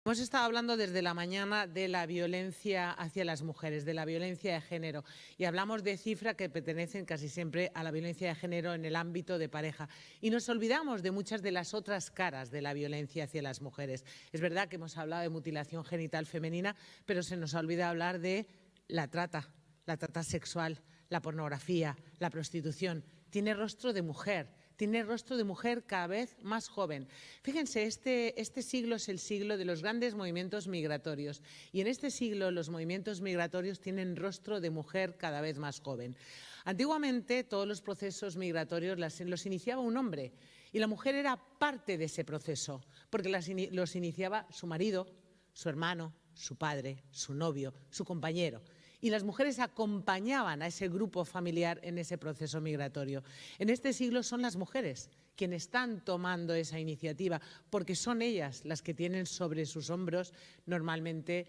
Hemos estado hablando desde la mañana de la violencia hacia las mujeres, de la violencia de género, y hablamos de cifras que pertenecen casi siempre a la violencia de género en el ámbito de pareja. Y nos olvidamos de muchas de las otras caras de la violencia hacia las mujeres. Es verdad que hemos hablado de mutilación genital femenina, pero se nos olvida hablar de la trata sexual, la pornografía, la prostitución. Tiene rostro de mujer. Tiene rostro de mujer cada vez más joven. Fíjense, este siglo es el siglo de los grandes movimientos migratorios y en este siglo los movimientos migratorios tienen rostro de mujer cada vez más joven. Antiguamente todos los procesos migratorios los iniciaba un hombre y la mujer era parte de ese proceso porque los iniciaba su marido, su hermano, su padre, su novio, su compañero. Y las mujeres acompañaban a ese grupo familiar en ese proceso migratorio. En este siglo son las mujeres quienes están tomando esa iniciativa, porque son ellas las que tienen sobre sus hombros normalmente,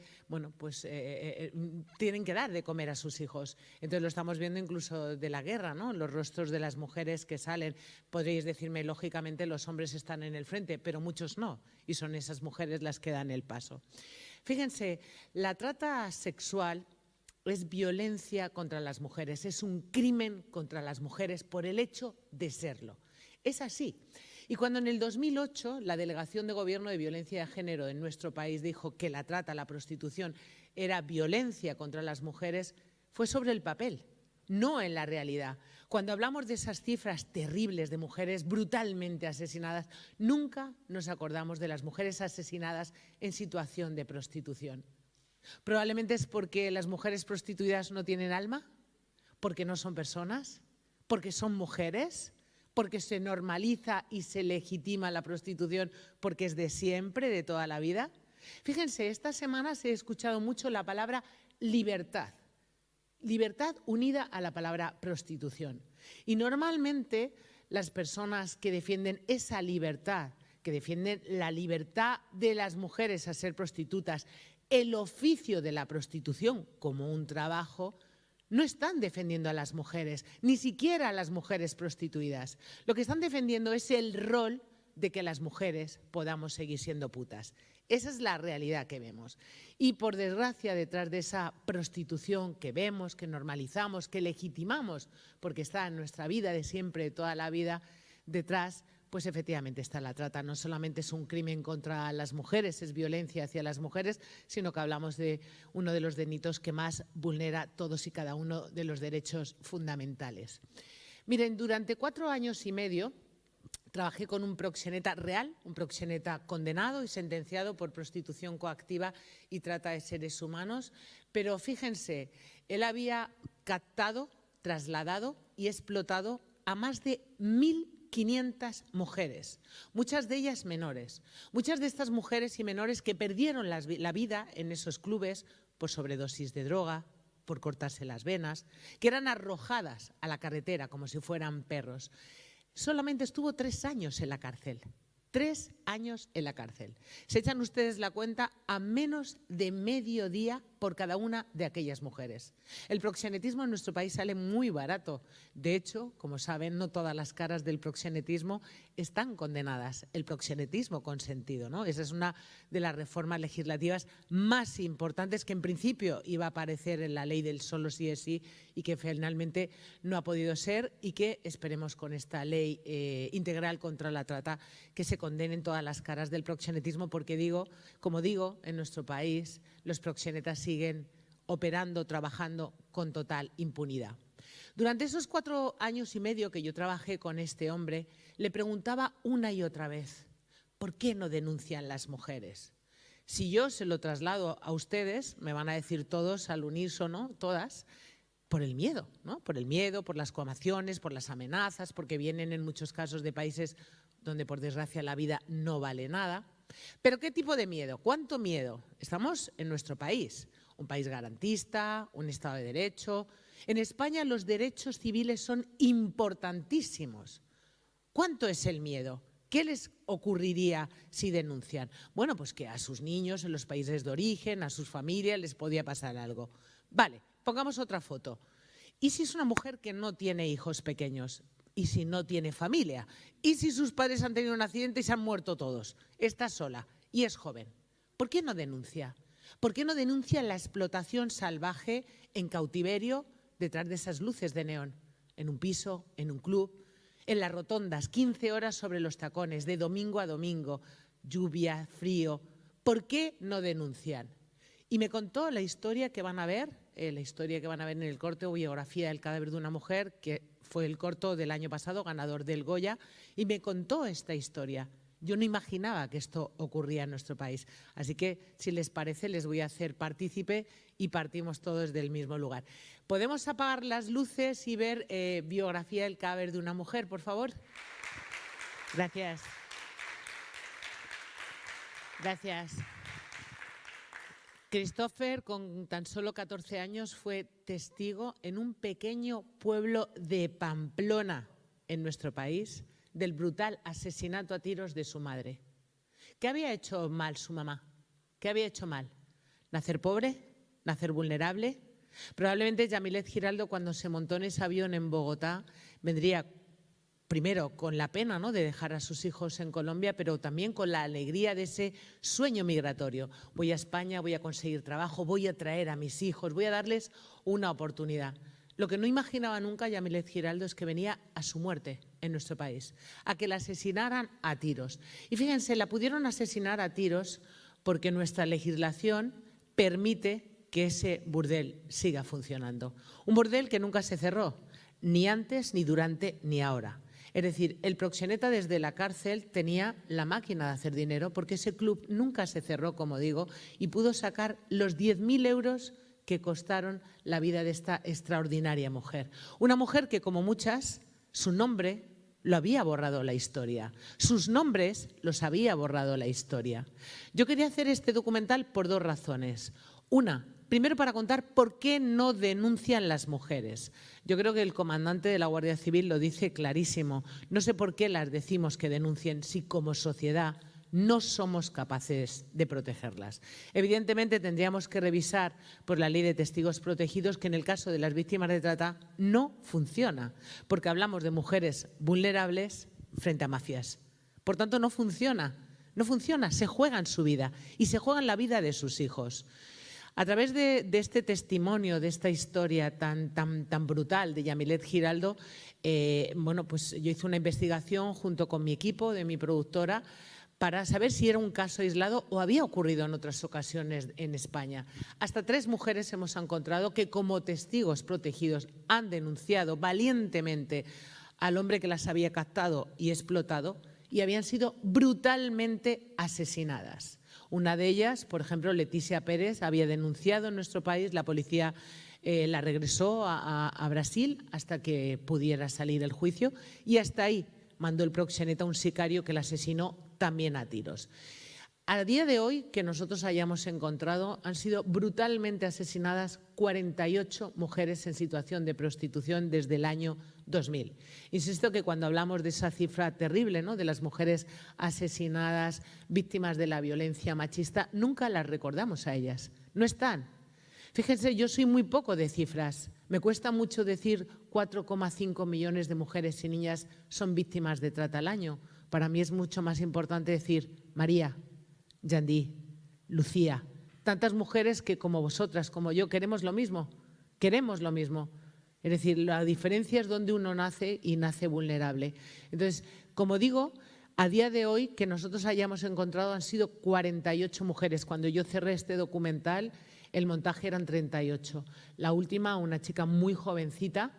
tienen que dar de comer a sus hijos. Entonces lo estamos viendo incluso de la guerra, ¿no? Los rostros de las mujeres que salen. Podríais decirme, lógicamente, los hombres están en el frente, pero muchos no, y son esas mujeres las que dan el paso. Fíjense, la trata sexual es violencia contra las mujeres, es un crimen contra las mujeres por el hecho de serlo. Es así. Y cuando en el 2008 la Delegación de Gobierno de Violencia de Género en nuestro país dijo que la trata, la prostitución, era violencia contra las mujeres, fue sobre el papel, no en la realidad. Cuando hablamos de esas cifras terribles de mujeres brutalmente asesinadas, nunca nos acordamos de las mujeres asesinadas en situación de prostitución. Probablemente es porque las mujeres prostituidas no tienen alma, porque no son personas, porque son mujeres, porque se normaliza y se legitima la prostitución porque es de siempre, de toda la vida. Fíjense, esta semana se ha escuchado mucho la palabra libertad. Libertad unida a la palabra prostitución. Y normalmente las personas que defienden esa libertad, que defienden la libertad de las mujeres a ser prostitutas, el oficio de la prostitución como un trabajo, no están defendiendo a las mujeres, ni siquiera a las mujeres prostituidas. Lo que están defendiendo es el rol de que las mujeres podamos seguir siendo putas. Esa es la realidad que vemos. Y por desgracia, detrás de esa prostitución que vemos, que normalizamos, que legitimamos, porque está en nuestra vida de siempre, de toda la vida, detrás, pues efectivamente está la trata. No solamente es un crimen contra las mujeres, es violencia hacia las mujeres, sino que hablamos de uno de los delitos que más vulnera todos y cada uno de los derechos fundamentales. Miren, durante 4 años y medio trabajé con un proxeneta real, un proxeneta condenado y sentenciado por prostitución coactiva y trata de seres humanos, pero fíjense, él había captado, trasladado y explotado a más de 1.500 mujeres, muchas de ellas menores. Muchas de estas mujeres y menores que perdieron la vida en esos clubes por sobredosis de droga, por cortarse las venas, que eran arrojadas a la carretera como si fueran perros. Solamente estuvo 3 años en la cárcel. 3 años en la cárcel. Se echan ustedes la cuenta a menos de medio día por cada una de aquellas mujeres. El proxenetismo en nuestro país sale muy barato. De hecho, como saben, no todas las caras del proxenetismo están condenadas. El proxenetismo consentido, ¿no? Esa es una de las reformas legislativas más importantes que en principio iba a aparecer en la ley del solo sí es sí y que finalmente no ha podido ser y que esperemos con esta ley integral contra la trata que se condenen todas las caras del proxenetismo porque como digo, en nuestro país los proxenetas siguen operando, trabajando con total impunidad. Durante esos 4 años y medio que yo trabajé con este hombre, le preguntaba una y otra vez, ¿por qué no denuncian las mujeres? Si yo se lo traslado a ustedes, me van a decir todos al unísono, todas, por el miedo, ¿no? Por el miedo, por las coacciones, por las amenazas, porque vienen en muchos casos de países donde por desgracia la vida no vale nada. ¿Pero qué tipo de miedo? ¿Cuánto miedo? Estamos en nuestro país, un país garantista, un Estado de Derecho. En España los derechos civiles son importantísimos. ¿Cuánto es el miedo? ¿Qué les ocurriría si denuncian? Bueno, pues que a sus niños en los países de origen, a sus familias les podía pasar algo. Vale, pongamos otra foto. ¿Y si es una mujer que no tiene hijos pequeños? ¿Y si no tiene familia? ¿Y si sus padres han tenido un accidente y se han muerto todos? Está sola y es joven. ¿Por qué no denuncia? ¿Por qué no denuncia la explotación salvaje en cautiverio detrás de esas luces de neón? En un piso, en un club, en las rotondas, 15 horas sobre los tacones, de domingo a domingo, lluvia, frío. ¿Por qué no denuncian? Y me contó la historia que van a ver, en el corto Biografía del cadáver de una mujer, que fue el corto del año pasado, ganador del Goya, y me contó esta historia. Yo no imaginaba que esto ocurría en nuestro país. Así que, si les parece, les voy a hacer partícipe y partimos todos del mismo lugar. ¿Podemos apagar las luces y ver Biografía del cadáver de una mujer, por favor? Gracias. Gracias. Christopher, con tan solo 14 años, fue testigo en un pequeño pueblo de Pamplona, en nuestro país, del brutal asesinato a tiros de su madre. ¿Qué había hecho mal su mamá? ¿Qué había hecho mal? ¿Nacer pobre? ¿Nacer vulnerable? Probablemente Yamilet Giraldo, cuando se montó en ese avión en Bogotá, vendría primero con la pena, ¿no?, de dejar a sus hijos en Colombia, pero también con la alegría de ese sueño migratorio. Voy a España, voy a conseguir trabajo, voy a traer a mis hijos, voy a darles una oportunidad. Lo que no imaginaba nunca Yamilet Giraldo es que venía a su muerte en nuestro país, a que la asesinaran a tiros. Y fíjense, la pudieron asesinar a tiros porque nuestra legislación permite que ese burdel siga funcionando. Un burdel que nunca se cerró, ni antes, ni durante, ni ahora. Es decir, el proxeneta desde la cárcel tenía la máquina de hacer dinero porque ese club nunca se cerró, como digo, y pudo sacar los 10.000 euros que costaron la vida de esta extraordinaria mujer. Una mujer que, como muchas, su nombre lo había borrado la historia. Sus nombres los había borrado la historia. Yo quería hacer este documental por dos razones. Una, primero para contar por qué no denuncian las mujeres. Yo creo que el comandante de la Guardia Civil lo dice clarísimo. No sé por qué las decimos que denuncien si como sociedad no somos capaces de protegerlas. Evidentemente tendríamos que revisar por la ley de testigos protegidos, que en el caso de las víctimas de trata no funciona, porque hablamos de mujeres vulnerables frente a mafias. Por tanto, no funciona, se juegan su vida y se juegan la vida de sus hijos. A través de este testimonio, de esta historia tan brutal de Yamilet Giraldo, pues yo hice una investigación junto con mi equipo, de mi productora, para saber si era un caso aislado o había ocurrido en otras ocasiones en España. Hasta 3 mujeres hemos encontrado que, como testigos protegidos, han denunciado valientemente al hombre que las había captado y explotado y habían sido brutalmente asesinadas. Una de ellas, por ejemplo, Leticia Pérez, había denunciado en nuestro país, la policía la regresó a Brasil hasta que pudiera salir el juicio y hasta ahí mandó el proxeneta, un sicario que la asesinó también a tiros. A día de hoy, que nosotros hayamos encontrado, han sido brutalmente asesinadas 48 mujeres en situación de prostitución desde el año 2000. Insisto que cuando hablamos de esa cifra terrible, ¿no?, de las mujeres asesinadas, víctimas de la violencia machista, nunca las recordamos a ellas. No están. Fíjense, yo soy muy poco de cifras. Me cuesta mucho decir 4,5 millones de mujeres y niñas son víctimas de trata al año. Para mí es mucho más importante decir María, Yandí, Lucía, tantas mujeres que como vosotras, como yo, queremos lo mismo. Es decir, la diferencia es donde uno nace y nace vulnerable. Entonces, como digo, a día de hoy que nosotros hayamos encontrado han sido 48 mujeres. Cuando yo cerré este documental, el montaje eran 38. La última, una chica muy jovencita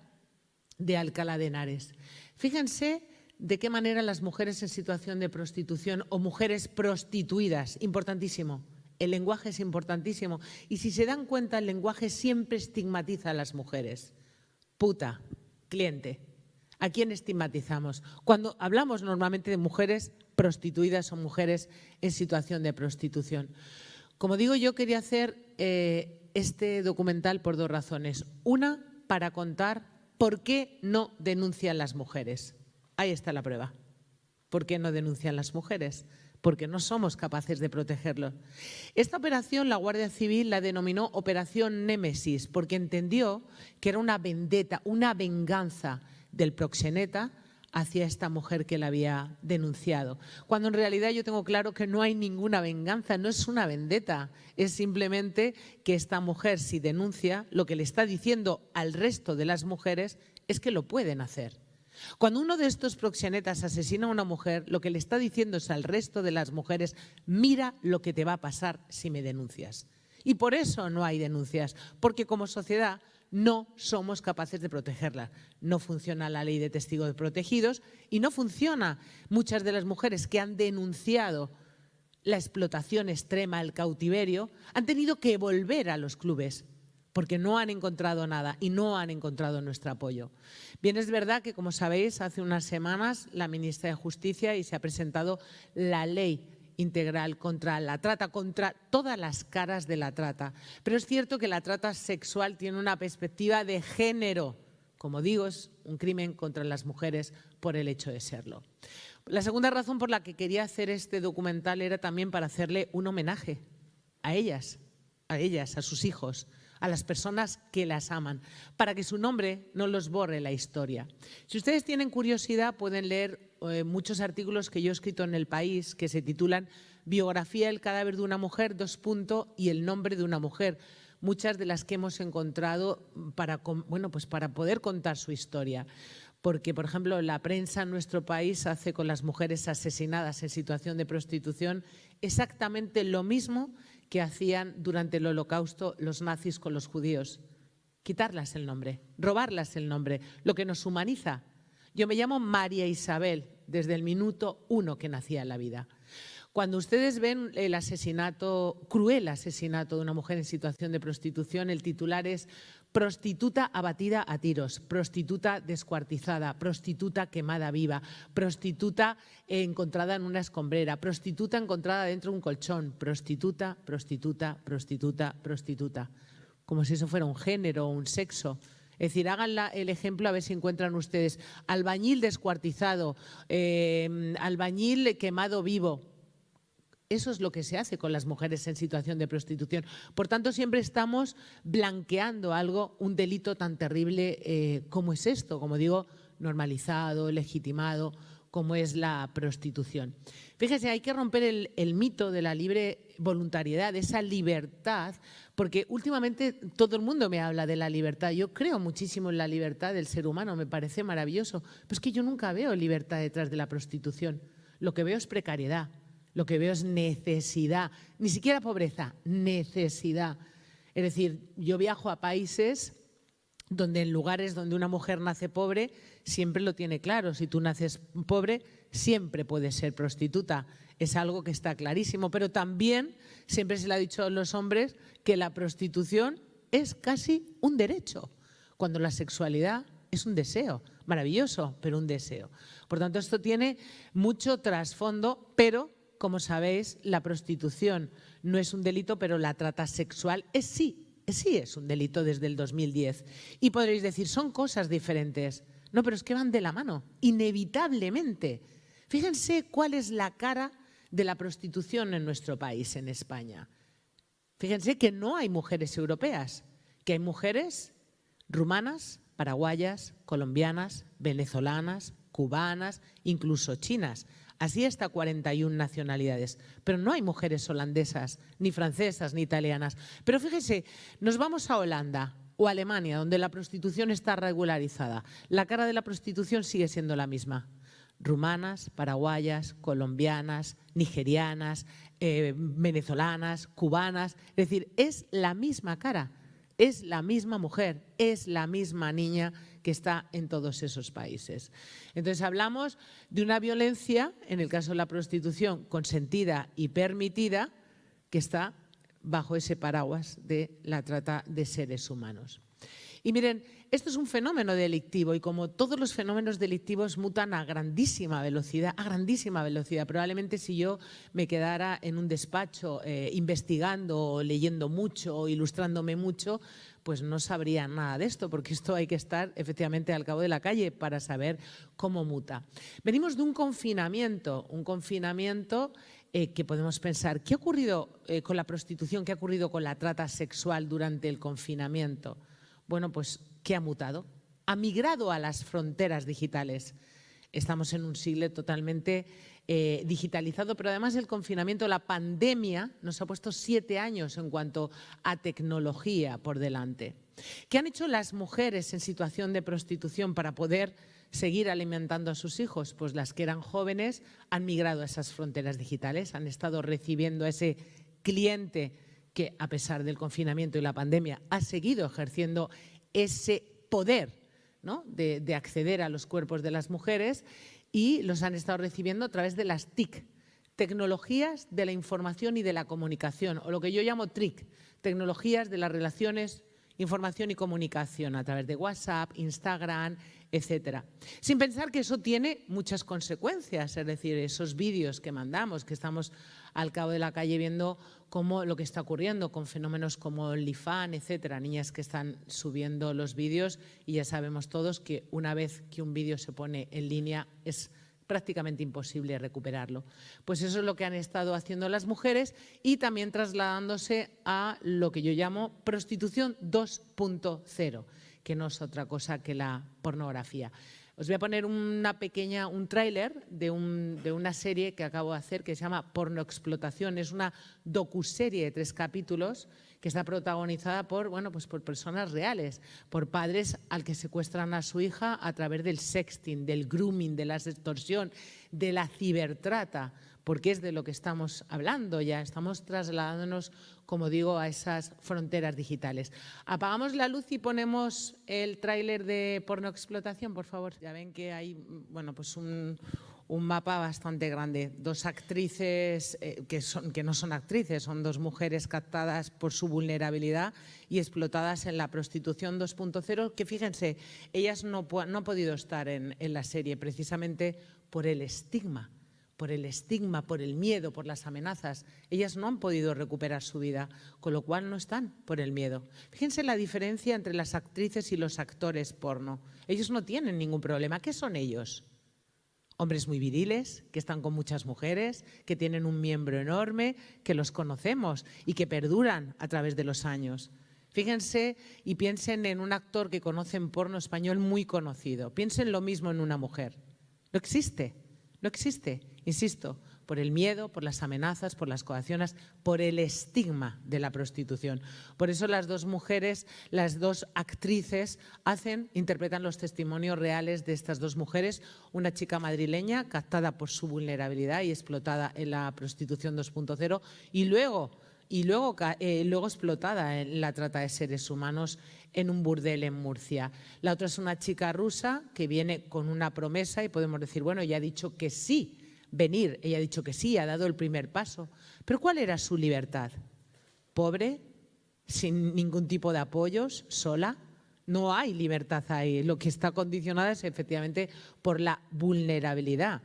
de Alcalá de Henares. Fíjense de qué manera las mujeres en situación de prostitución o mujeres prostituidas, importantísimo, el lenguaje es importantísimo. Y si se dan cuenta, el lenguaje siempre estigmatiza a las mujeres. Puta, cliente. ¿A quién estigmatizamos? Cuando hablamos normalmente de mujeres prostituidas o mujeres en situación de prostitución. Como digo, yo quería hacer este documental por dos razones. Una, para contar por qué no denuncian las mujeres. Ahí está la prueba. ¿Por qué no denuncian las mujeres? Porque no somos capaces de protegerlos. Esta operación la Guardia Civil la denominó Operación Némesis, porque entendió que era una vendetta, una venganza del proxeneta hacia esta mujer que la había denunciado. Cuando en realidad yo tengo claro que no hay ninguna venganza, no es una vendetta, es simplemente que esta mujer, si denuncia, lo que le está diciendo al resto de las mujeres es que lo pueden hacer. Cuando uno de estos proxenetas asesina a una mujer, lo que le está diciendo es al resto de las mujeres: mira lo que te va a pasar si me denuncias. Y por eso no hay denuncias, porque como sociedad no somos capaces de protegerla. No funciona la ley de testigos protegidos y no funciona. Muchas de las mujeres que han denunciado la explotación extrema, el cautiverio, han tenido que volver a los clubes porque no han encontrado nada y no han encontrado nuestro apoyo. Bien, es verdad que, como sabéis, hace unas semanas la ministra de Justicia y se ha presentado la ley integral contra la trata, contra todas las caras de la trata. Pero es cierto que la trata sexual tiene una perspectiva de género. Como digo, es un crimen contra las mujeres por el hecho de serlo. La segunda razón por la que quería hacer este documental era también para hacerle un homenaje a ellas, a sus hijos, a las personas que las aman, para que su nombre no los borre la historia. Si ustedes tienen curiosidad, pueden leer muchos artículos que yo he escrito en El País que se titulan Biografía del cadáver de una mujer, y el nombre de una mujer, muchas de las que hemos encontrado para poder contar su historia. Porque, por ejemplo, la prensa en nuestro país hace con las mujeres asesinadas en situación de prostitución exactamente lo mismo que hacían durante el Holocausto los nazis con los judíos. Quitarlas el nombre, robarlas el nombre, lo que nos humaniza. Yo me llamo María Isabel desde el minuto 1 que nací en la vida. Cuando ustedes ven el asesinato, cruel asesinato de una mujer en situación de prostitución, el titular es prostituta abatida a tiros, prostituta descuartizada, prostituta quemada viva, prostituta encontrada en una escombrera, prostituta encontrada dentro de un colchón, prostituta, prostituta, prostituta, prostituta. Como si eso fuera un género o un sexo. Es decir, hagan el ejemplo a ver si encuentran ustedes albañil descuartizado, albañil quemado vivo. Eso es lo que se hace con las mujeres en situación de prostitución. Por tanto, siempre estamos blanqueando algo, un delito tan terrible como es esto, como digo, normalizado, legitimado, como es la prostitución. Fíjese, hay que romper el mito de la libre voluntariedad, de esa libertad, porque últimamente todo el mundo me habla de la libertad. Yo creo muchísimo en la libertad del ser humano, me parece maravilloso, pero es que yo nunca veo libertad detrás de la prostitución. Lo que veo es precariedad. Lo que veo es necesidad, ni siquiera pobreza, necesidad. Es decir, yo viajo a países donde en lugares donde una mujer nace pobre, siempre lo tiene claro. Si tú naces pobre, siempre puedes ser prostituta. Es algo que está clarísimo. Pero también siempre se le ha dicho a los hombres que la prostitución es casi un derecho, cuando la sexualidad es un deseo. Maravilloso, pero un deseo. Por tanto, esto tiene mucho trasfondo, pero como sabéis, la prostitución no es un delito, pero la trata sexual sí es un delito desde el 2010. Y podréis decir, son cosas diferentes. No, pero es que van de la mano, inevitablemente. Fíjense cuál es la cara de la prostitución en nuestro país, en España. Fíjense que no hay mujeres europeas, que hay mujeres rumanas, paraguayas, colombianas, venezolanas, cubanas, incluso chinas. Así hasta 41 nacionalidades. Pero no hay mujeres holandesas, ni francesas, ni italianas. Pero fíjese, nos vamos a Holanda o Alemania, donde la prostitución está regularizada. La cara de la prostitución sigue siendo la misma. Rumanas, paraguayas, colombianas, nigerianas, venezolanas, cubanas. Es decir, es la misma cara, es la misma mujer, es la misma niña que está en todos esos países. Entonces hablamos de una violencia, en el caso de la prostitución, consentida y permitida, que está bajo ese paraguas de la trata de seres humanos. Y miren, esto es un fenómeno delictivo y como todos los fenómenos delictivos mutan a grandísima velocidad, Probablemente si yo me quedara en un despacho investigando, leyendo mucho o ilustrándome mucho, pues no sabría nada de esto, porque esto hay que estar efectivamente al cabo de la calle para saber cómo muta. Venimos de un confinamiento que podemos pensar, ¿qué ha ocurrido con la prostitución? ¿Qué ha ocurrido con la trata sexual durante el confinamiento? Bueno, pues, ¿qué ha mutado? Ha migrado a las fronteras digitales. Estamos en un siglo totalmente digitalizado, pero además el confinamiento, la pandemia, nos ha puesto 7 años en cuanto a tecnología por delante. ¿Qué han hecho las mujeres en situación de prostitución para poder seguir alimentando a sus hijos? Pues las que eran jóvenes han migrado a esas fronteras digitales, han estado recibiendo a ese cliente que, a pesar del confinamiento y la pandemia, ha seguido ejerciendo ese poder, ¿no?, de acceder a los cuerpos de las mujeres, y los han estado recibiendo a través de las TIC, tecnologías de la información y de la comunicación, o lo que yo llamo TRIC, tecnologías de las relaciones, información y comunicación, a través de WhatsApp, Instagram, etcétera. Sin pensar que eso tiene muchas consecuencias, es decir, esos vídeos que mandamos, que estamos al cabo de la calle viendo cómo lo que está ocurriendo con fenómenos como OnlyFans, etcétera, niñas que están subiendo los vídeos, y ya sabemos todos que una vez que un vídeo se pone en línea es prácticamente imposible recuperarlo. Pues eso es lo que han estado haciendo las mujeres, y también trasladándose a lo que yo llamo prostitución 2.0, que no es otra cosa que la pornografía. Os voy a poner un tráiler de una serie que acabo de hacer que se llama Pornoexplotación. Es una docuserie de 3 capítulos que está protagonizada por, pues por personas reales, por padres al que secuestran a su hija a través del sexting, del grooming, de la extorsión, de la cibertrata, porque es de lo que estamos hablando ya. Estamos trasladándonos, como digo, a esas fronteras digitales. Apagamos la luz y ponemos el tráiler de Pornoexplotación, por favor. Ya ven que hay pues un mapa bastante grande. 2 actrices que no son actrices, son 2 mujeres captadas por su vulnerabilidad y explotadas en la prostitución 2.0, que fíjense, ellas no han podido estar en la serie precisamente por el estigma, por el miedo, por las amenazas. Ellas no han podido recuperar su vida, con lo cual no están por el miedo. Fíjense la diferencia entre las actrices y los actores porno. Ellos no tienen ningún problema. ¿Qué son ellos? Hombres muy viriles, que están con muchas mujeres, que tienen un miembro enorme, que los conocemos y que perduran a través de los años. Fíjense y piensen en un actor que conocen porno español muy conocido. Piensen lo mismo en una mujer. No existe. No existe, insisto, por el miedo, por las amenazas, por las coacciones, por el estigma de la prostitución. Por eso las 2 mujeres, las 2 actrices interpretan los testimonios reales de estas 2 mujeres, una chica madrileña captada por su vulnerabilidad y explotada en la prostitución 2.0 y luego explotada en la trata de seres humanos en un burdel en Murcia. La otra es una chica rusa que viene con una promesa y podemos decir, bueno, ella ha dicho que sí venir, ella ha dicho que sí, ha dado el primer paso. Pero ¿cuál era su libertad? Pobre, sin ningún tipo de apoyos, sola. No hay libertad ahí. Lo que está condicionada es efectivamente por la vulnerabilidad.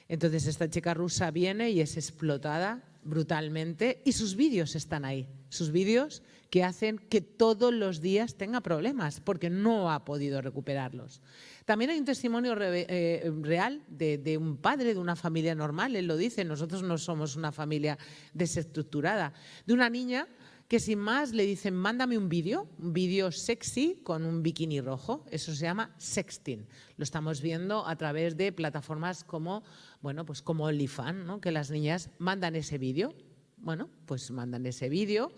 Entonces esta chica rusa viene y es explotada brutalmente, y sus vídeos están ahí, sus vídeos que hacen que todos los días tenga problemas porque no ha podido recuperarlos. También hay un testimonio real de un padre de una familia normal, él lo dice, nosotros no somos una familia desestructurada, de una niña que sin más le dicen, mándame un vídeo sexy con un bikini rojo. Eso se llama sexting. Lo estamos viendo a través de plataformas como OnlyFans, ¿no?, que las niñas mandan ese vídeo. Bueno, pues mandan ese vídeo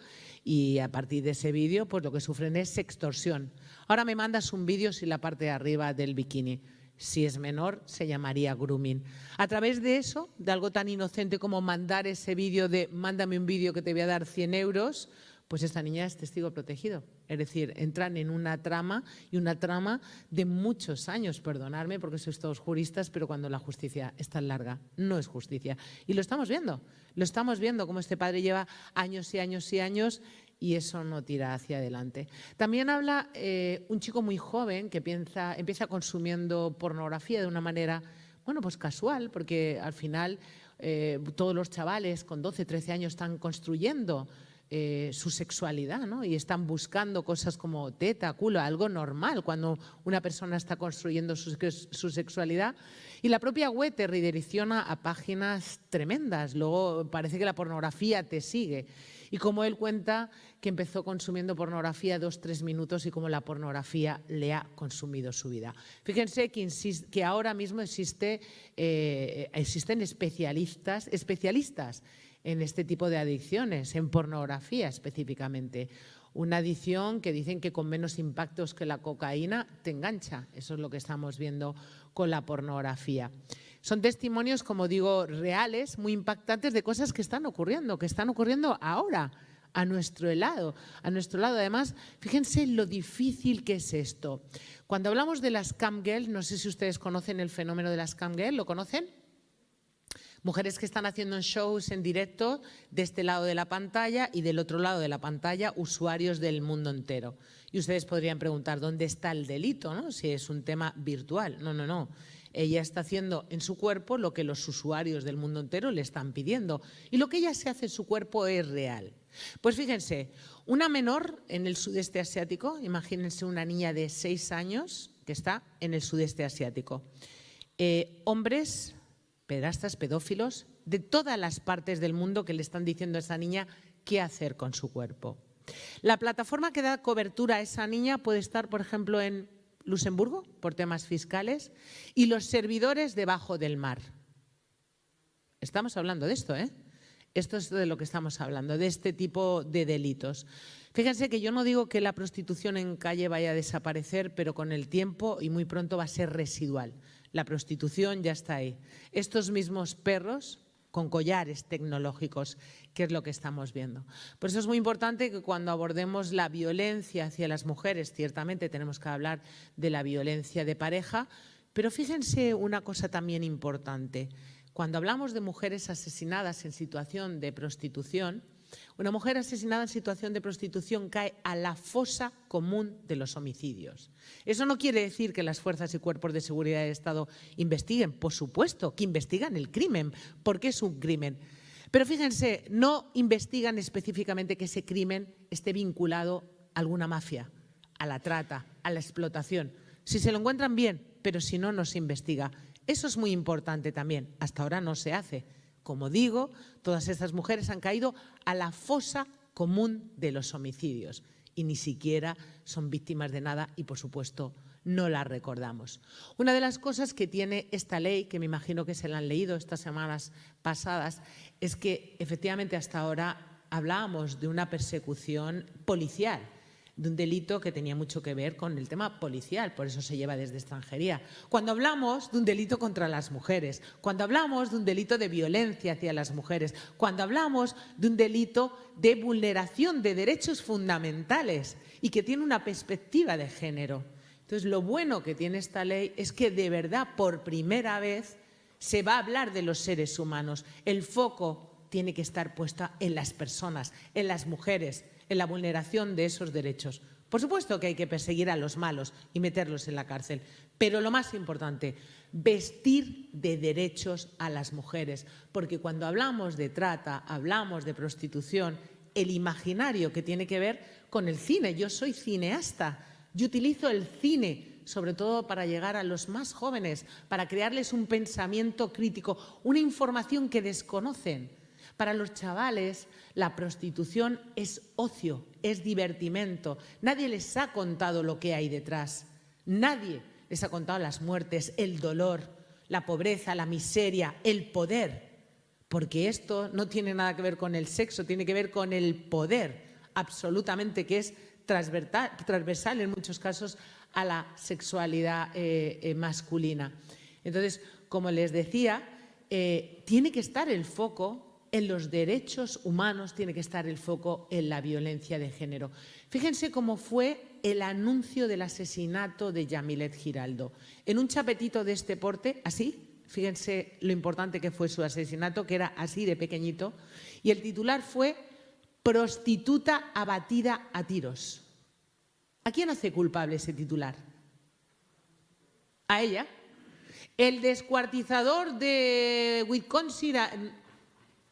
y a partir de ese vídeo pues lo que sufren es extorsión. Ahora me mandas un vídeo sin la parte de arriba del bikini. Si es menor, se llamaría grooming. A través de eso, de algo tan inocente como mandar ese vídeo de mándame un vídeo que te voy a dar 100 euros, pues esta niña es testigo protegido. Es decir, entran en una trama, y una trama de muchos años, perdonadme porque sois todos juristas, pero cuando la justicia es tan larga, no es justicia. Y lo estamos viendo como este padre lleva años y años y años y eso no tira hacia adelante. También habla un chico muy joven que empieza consumiendo pornografía de una manera, pues casual, porque al final todos los chavales con 12, 13 años están construyendo su sexualidad, ¿no? Y están buscando cosas como teta, culo, algo normal cuando una persona está construyendo su sexualidad. Y la propia web te redirecciona a páginas tremendas. Luego parece que la pornografía te sigue. Y como él cuenta que empezó consumiendo pornografía 2-3 minutos y cómo la pornografía le ha consumido su vida. Fíjense que ahora mismo existen especialistas en este tipo de adicciones, en pornografía específicamente. Una adicción que dicen que con menos impactos que la cocaína te engancha. Eso es lo que estamos viendo con la pornografía. Son testimonios, como digo, reales, muy impactantes de cosas que están ocurriendo ahora, a nuestro lado. Además, fíjense lo difícil que es esto. Cuando hablamos de las cam girls, no sé si ustedes conocen el fenómeno de las cam girls, ¿lo conocen? Mujeres que están haciendo shows en directo de este lado de la pantalla y del otro lado de la pantalla usuarios del mundo entero. Y ustedes podrían preguntar, ¿dónde está el delito, ¿no? Si es un tema virtual. No. Ella está haciendo en su cuerpo lo que los usuarios del mundo entero le están pidiendo. Y lo que ella se hace en su cuerpo es real. Pues fíjense, una menor en el sudeste asiático, imagínense una niña de 6 años que está en el sudeste asiático. Hombres, pederastas, pedófilos, de todas las partes del mundo que le están diciendo a esa niña qué hacer con su cuerpo. La plataforma que da cobertura a esa niña puede estar, por ejemplo, en Luxemburgo, por temas fiscales, y los servidores debajo del mar. Estamos hablando de esto, ¿eh? Esto es de lo que estamos hablando, de este tipo de delitos. Fíjense que yo no digo que la prostitución en calle vaya a desaparecer, pero con el tiempo y muy pronto va a ser residual. La prostitución ya está ahí. Estos mismos perros con collares tecnológicos, que es lo que estamos viendo. Por eso es muy importante que cuando abordemos la violencia hacia las mujeres, ciertamente tenemos que hablar de la violencia de pareja, pero fíjense una cosa también importante. Cuando hablamos de mujeres asesinadas en situación de prostitución, una mujer asesinada en situación de prostitución cae a la fosa común de los homicidios. Eso no quiere decir que las fuerzas y cuerpos de seguridad del Estado investiguen, por supuesto, que investigan el crimen, porque es un crimen. Pero fíjense, no investigan específicamente que ese crimen esté vinculado a alguna mafia, a la trata, a la explotación. Si se lo encuentran bien, pero si no, no se investiga. Eso es muy importante también. Hasta ahora no se hace. Como digo, todas estas mujeres han caído a la fosa común de los homicidios y ni siquiera son víctimas de nada y, por supuesto, no las recordamos. Una de las cosas que tiene esta ley, que me imagino que se la han leído estas semanas pasadas, es que efectivamente hasta ahora hablábamos de una persecución policial, de un delito que tenía mucho que ver con el tema policial, por eso se lleva desde extranjería. Cuando hablamos de un delito contra las mujeres, cuando hablamos de un delito de violencia hacia las mujeres, cuando hablamos de un delito de vulneración de derechos fundamentales y que tiene una perspectiva de género. Entonces, lo bueno que tiene esta ley es que de verdad, por primera vez, se va a hablar de los seres humanos. El foco tiene que estar puesto en las personas, en las mujeres, en la vulneración de esos derechos. Por supuesto que hay que perseguir a los malos y meterlos en la cárcel, pero lo más importante, vestir de derechos a las mujeres, porque cuando hablamos de trata, hablamos de prostitución, el imaginario que tiene que ver con el cine. Yo soy cineasta, yo utilizo el cine sobre todo para llegar a los más jóvenes, para crearles un pensamiento crítico, una información que desconocen. Para los chavales, la prostitución es ocio, es divertimento. Nadie les ha contado lo que hay detrás. Nadie les ha contado las muertes, el dolor, la pobreza, la miseria, el poder. Porque esto no tiene nada que ver con el sexo, tiene que ver con el poder, absolutamente, que es transversal en muchos casos a la sexualidad masculina. Entonces, como les decía, tiene que estar el foco en los derechos humanos, tiene que estar el foco en la violencia de género. Fíjense cómo fue el anuncio del asesinato de Yamilet Giraldo. En un chapetito de este porte, así, fíjense lo importante que fue su asesinato, que era así de pequeñito, y el titular fue «Prostituta abatida a tiros». ¿A quién hace culpable ese titular? ¿A ella? El descuartizador de Wisconsin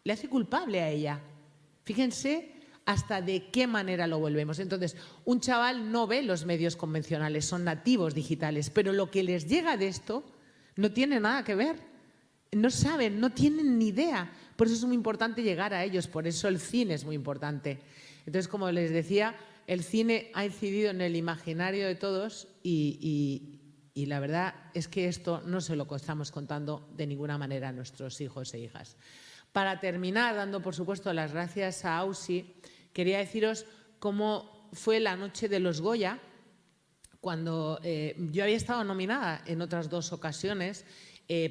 le hace culpable a ella. Fíjense hasta de qué manera lo volvemos. Entonces, un chaval no ve los medios convencionales, son nativos digitales, pero lo que les llega de esto no tiene nada que ver. No saben, no tienen ni idea, Por eso es muy importante llegar a ellos, por eso el cine es muy importante. Entonces, como les decía, el cine ha incidido en el imaginario de todos y la verdad es que esto no se lo estamos contando de ninguna manera a nuestros hijos e hijas. Para terminar, dando por supuesto las gracias a Ausi, quería deciros cómo fue la noche de los Goya, cuando yo había estado nominada en otras 2 ocasiones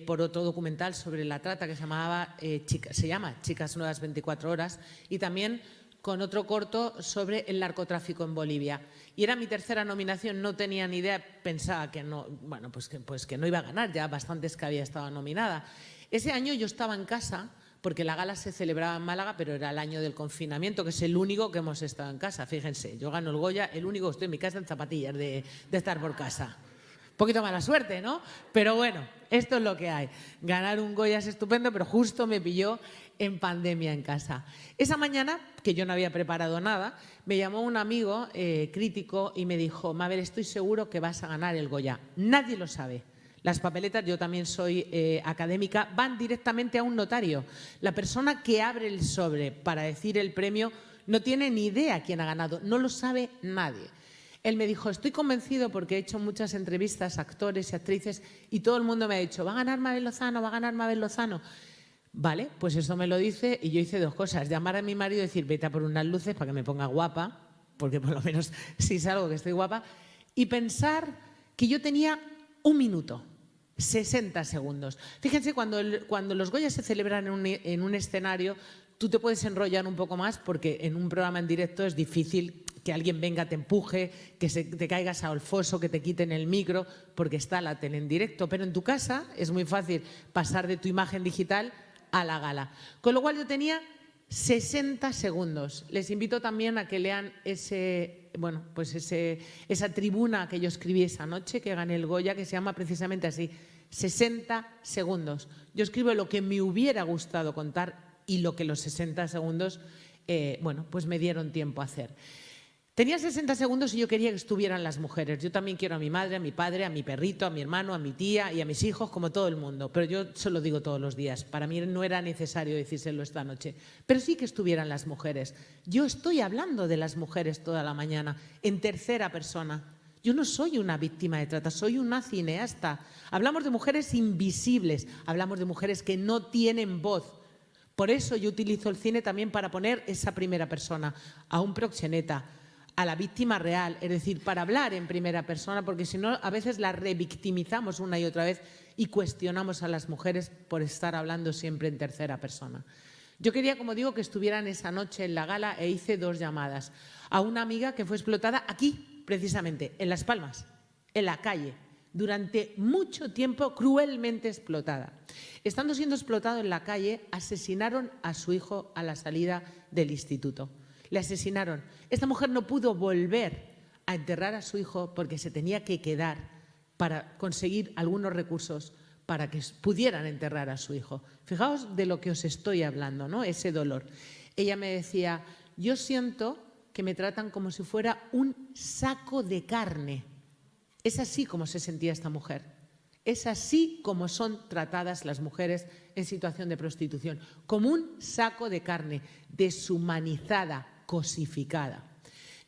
por otro documental sobre la trata que se llama Chicas Nuevas 24 Horas, y también con otro corto sobre el narcotráfico en Bolivia. Y era mi tercera nominación, no tenía ni idea, pensaba que no, bueno, pues que no iba a ganar, ya bastantes que había estado nominada. Ese año yo estaba en casa, porque la gala se celebraba en Málaga, pero era el año del confinamiento, que es el único que hemos estado en casa. Fíjense, yo gano el Goya, el único que estoy en mi casa en zapatillas de estar por casa. Un poquito mala suerte, ¿no? Pero bueno, esto es lo que hay. Ganar un Goya es estupendo, pero justo me pilló en pandemia en casa. Esa mañana, que yo no había preparado nada, me llamó un amigo crítico y me dijo: Mabel, estoy seguro que vas a ganar el Goya. Nadie lo sabe. Las papeletas, yo también soy académica, van directamente a un notario. La persona que abre el sobre para decir el premio no tiene ni idea quién ha ganado, no lo sabe nadie. Él me dijo: estoy convencido, porque he hecho muchas entrevistas a actores y actrices y todo el mundo me ha dicho: va a ganar Mabel Lozano, va a ganar Mabel Lozano. Vale, pues eso me lo dice y yo hice 2 cosas. Llamar a mi marido y decir: vete a por unas luces para que me ponga guapa, porque por lo menos si salgo que estoy guapa, y pensar que yo tenía 1 minuto. 60 segundos. Fíjense, cuando los Goya se celebran en un escenario, tú te puedes enrollar un poco más, porque en un programa en directo es difícil que alguien venga, te empuje, que te caigas al foso, que te quiten el micro, porque está la tele en directo. Pero en tu casa es muy fácil pasar de tu imagen digital a la gala. Con lo cual yo tenía 60 segundos. Les invito también a que lean esa tribuna que yo escribí esa noche, que gané el Goya, que se llama precisamente así: 60 segundos. Yo escribo lo que me hubiera gustado contar y lo que los 60 segundos pues me dieron tiempo a hacer. Tenía 60 segundos y yo quería que estuvieran las mujeres. Yo también quiero a mi madre, a mi padre, a mi perrito, a mi hermano, a mi tía y a mis hijos, como todo el mundo. Pero yo se lo digo todos los días. Para mí no era necesario decírselo esta noche. Pero sí que estuvieran las mujeres. Yo estoy hablando de las mujeres toda la mañana, en tercera persona. Yo no soy una víctima de trata, soy una cineasta. Hablamos de mujeres invisibles, hablamos de mujeres que no tienen voz. Por eso yo utilizo el cine también para poner esa primera persona, a un proxeneta, a la víctima real, es decir, para hablar en primera persona, porque si no, a veces la revictimizamos una y otra vez y cuestionamos a las mujeres por estar hablando siempre en tercera persona. Yo quería, como digo, que estuvieran esa noche en la gala e hice 2 llamadas. A una amiga que fue explotada aquí, precisamente, en Las Palmas, en la calle, durante mucho tiempo cruelmente explotada. Estando siendo explotado en la calle, asesinaron a su hijo a la salida del instituto. Le asesinaron. Esta mujer no pudo volver a enterrar a su hijo porque se tenía que quedar para conseguir algunos recursos para que pudieran enterrar a su hijo. Fijaos de lo que os estoy hablando, ¿no? Ese dolor. Ella me decía: yo siento que me tratan como si fuera un saco de carne. Es así como se sentía esta mujer. Es así como son tratadas las mujeres en situación de prostitución, como un saco de carne, deshumanizada, cosificada.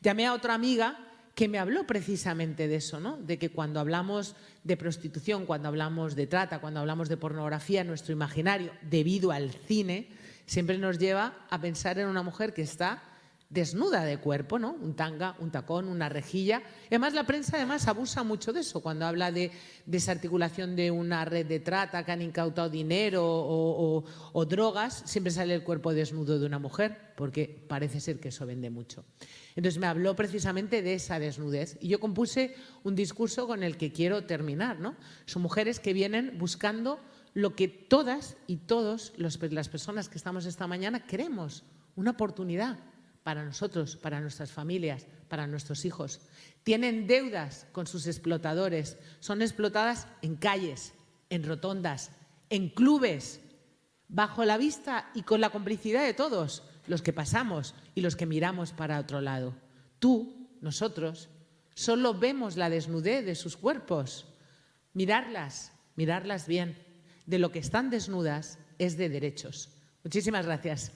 Llamé a otra amiga que me habló precisamente de eso, ¿no? De que cuando hablamos de prostitución, cuando hablamos de trata, cuando hablamos de pornografía, nuestro imaginario, debido al cine, siempre nos lleva a pensar en una mujer que está desnuda de cuerpo, ¿no? Un tanga, un tacón, una rejilla. Y además la prensa abusa mucho de eso. Cuando habla de desarticulación de una red de trata, que han incautado dinero o drogas, siempre sale el cuerpo desnudo de una mujer, porque parece ser que eso vende mucho. Entonces me habló precisamente de esa desnudez y yo compuse un discurso con el que quiero terminar, ¿no? Son mujeres que vienen buscando lo que todas y todos las personas que estamos esta mañana queremos: una oportunidad para nosotros, para nuestras familias, para nuestros hijos. Tienen deudas con sus explotadores, son explotadas en calles, en rotondas, en clubes, bajo la vista y con la complicidad de todos, los que pasamos y los que miramos para otro lado. Tú, nosotros, solo vemos la desnudez de sus cuerpos. Mirarlas bien. De lo que están desnudas es de derechos, Muchísimas gracias.